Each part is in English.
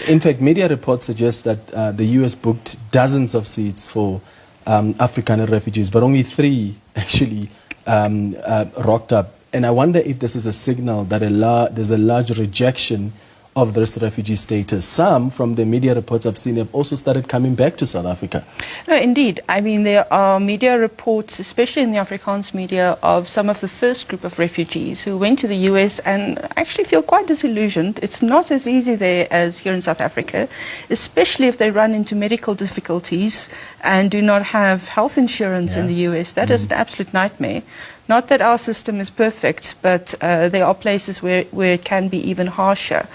In fact, media reports suggest that the U.S. booked dozens of seats for Afrikaner refugees, but only 3 actually rocked up. And I wonder if this is a signal that there's a large rejection of this refugee status. Some, from the media reports I've seen, have also started coming back to South Africa. No, indeed. I mean, there are media reports, especially in the Afrikaans media, of some of the first group of refugees who went to the US and actually feel quite disillusioned. It's not as easy there as here in South Africa, especially if they run into medical difficulties and do not have health insurance in the US. That is an absolute nightmare. Not that our system is perfect, but there are places where it can be even harsher.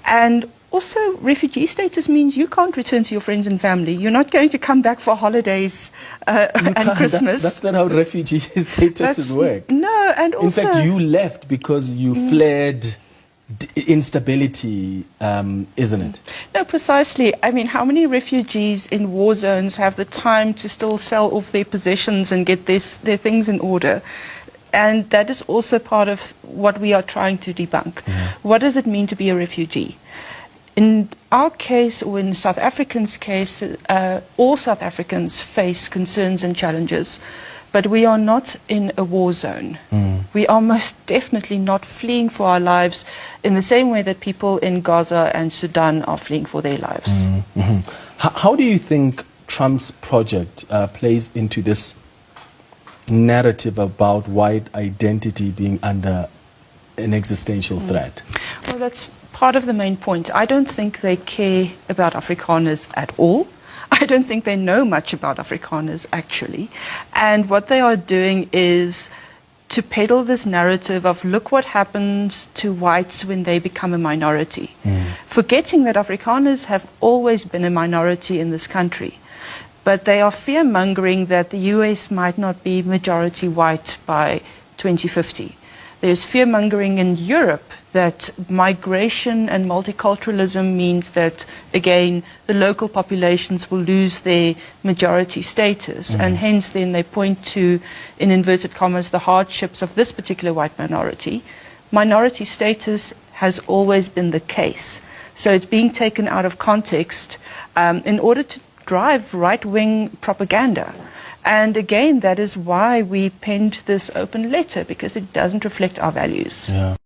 And also, refugee status means you can't return to your friends and family. You're not going to come back for holidays and Christmas. That's not how refugee statuses work. No, and also... In fact, you left because you fled instability, isn't it? No, precisely. I mean, how many refugees in war zones have the time to still sell off their possessions and get their things in order? And that is also part of what we are trying to debunk. What does it mean to be a refugee? In our case, or in South Africans' case, all South Africans face concerns and challenges. But we are not in a war zone. We are most definitely not fleeing for our lives in the same way that people in Gaza and Sudan are fleeing for their lives. How do you think Trump's project plays into this narrative about white identity being under an existential threat? Well, that's part of the main point. I don't think they care about Afrikaners at all. I don't think they know much about Afrikaners, actually. And what they are doing is to peddle this narrative of look what happens to whites when they become a minority, forgetting that Afrikaners have always been a minority in this country. But they are fear-mongering that the US might not be majority white by 2050. There's fear-mongering in Europe that migration and multiculturalism means that, again, the local populations will lose their majority status. And hence then they point to, in inverted commas, the hardships of this particular white minority. Minority status has always been the case. So it's being taken out of context in order to drive right-wing propaganda. And again, that is why we penned this open letter, because it doesn't reflect our values. Yeah.